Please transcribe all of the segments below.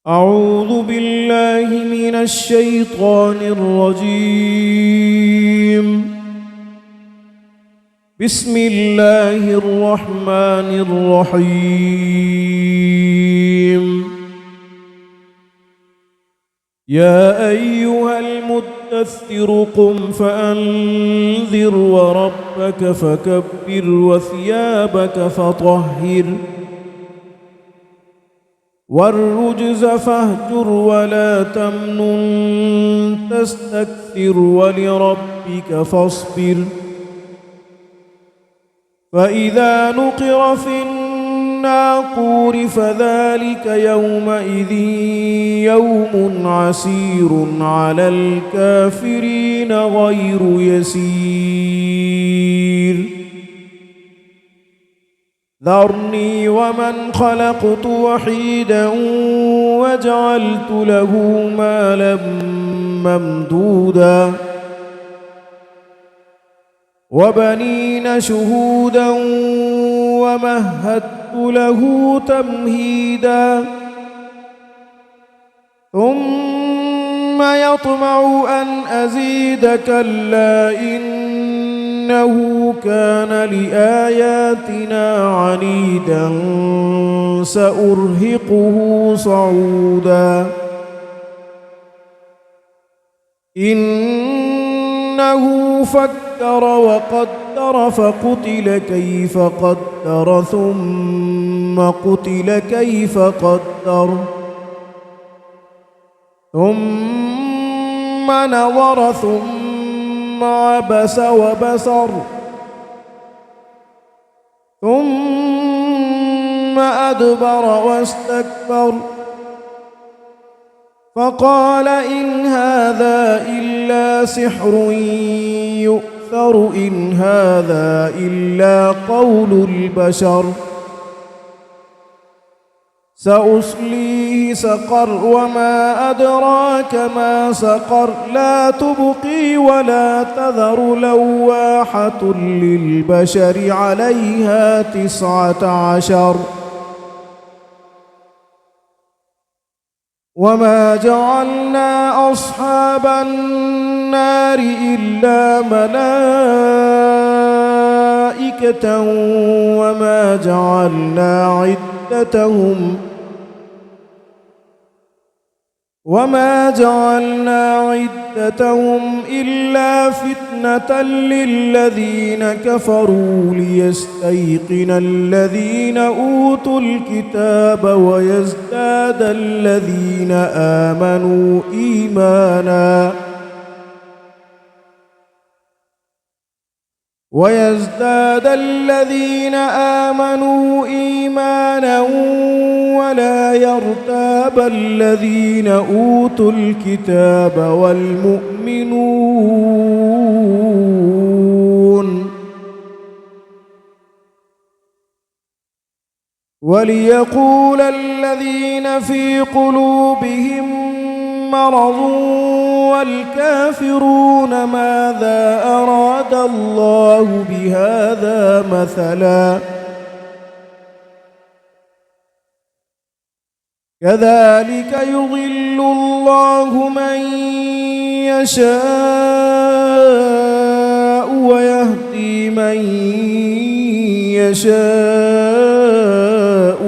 أعوذ بالله من الشيطان الرجيم. بسم الله الرحمن الرحيم. يا أيها المدثر قم فأنذر وربك فكبر وثيابك فطهر والرجز فاهجر ولا تمنن تستكثر ولربك فاصبر. فإذا نقر في الناقور فذلك يومئذ يوم عسير على الكافرين غير يسير. ذرني ومن خلقت وحيدا وجعلت له مالا ممدودا وبنين شهودا ومهدت له تمهيدا ثم يطمع أن أزيد كلا إنه كان لآياتنا عنيدا سأرهقه صعودا. إنه فكر وقدر فقتل كيف قدر ثم قتل كيف قدر ثم نظر ثم عبس وبسر ثم أدبر واستكبر فقال إن هذا إلا سحر يؤثر إن هذا إلا قول البشر. سأصليه سقر وما أدراك ما سقر لا تبقي ولا تذر لواحة للبشر عليها 19. وما جعلنا أصحاب النار إلا ملائكة وما جعلنا عدتهم إلا فتنة للذين كفروا ليستيقن الذين أوتوا الكتاب ويزداد الذين آمنوا إيمانا ولا يرتاب الذين أوتوا الكتاب والمؤمنون وليقول الذين في قلوبهم مرض والكافرون ماذا أراد الله بهذا مثلا كذلك يضل الله من يشاء ويهدي من يشاء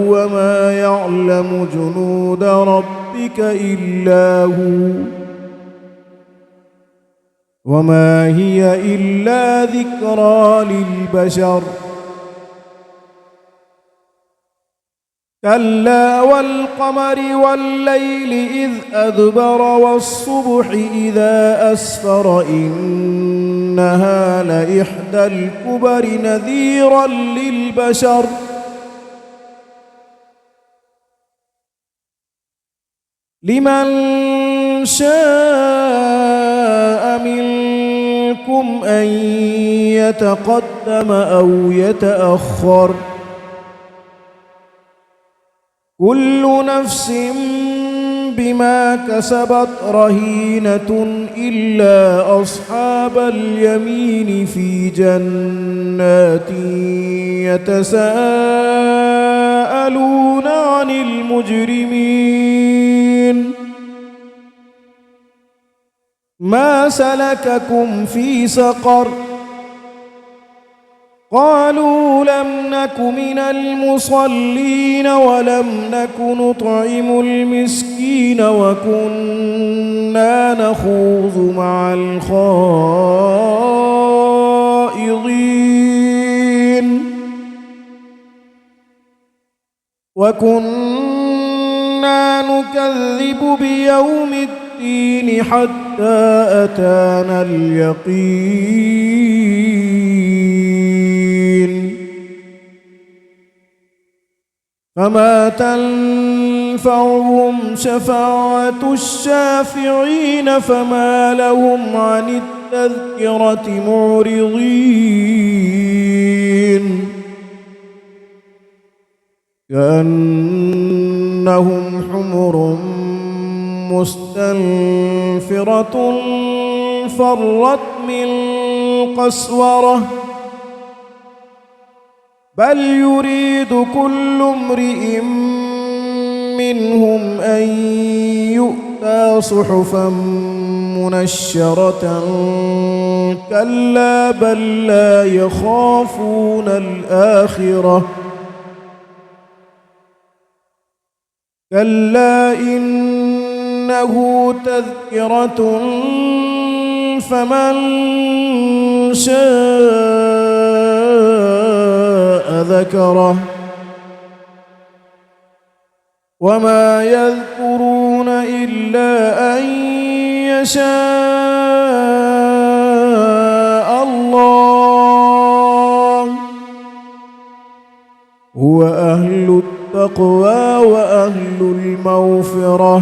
وما يعلم جنود ربك إلا هو وما هي إلا ذكرى للبشر. كلا والقمر والليل إذ أدبر والصبح إذا أسفر إنها لإحدى الكبر نذيرا للبشر. لمن شاء منكم أن يتقدم أو يتأخر كل نفس بما كسبت رهينة إلا أصحاب اليمين في جنات يتساءلون عن المجرمين ما سلككم في سقر قالوا لم نك من المصلين ولم نك نطعم المسكين وكنا نخوض مع الخائضين وكنا نكذب بيوم الدين حتى أتانا اليقين فما تنفعهم شفاعة الشافعين فما لهم عن التذكرة معرضين كأنهم حمر مستنفرة فرت من قسورة بل يريد كل امرئ منهم أن يؤتى صحفا منشرة كلا بل لا يخافون الآخرة كلا إنه تذكرة فمن شاء ذكره وما يذكرون إلا أن يشاء الله هو أهل التقوى وأهل المغفرة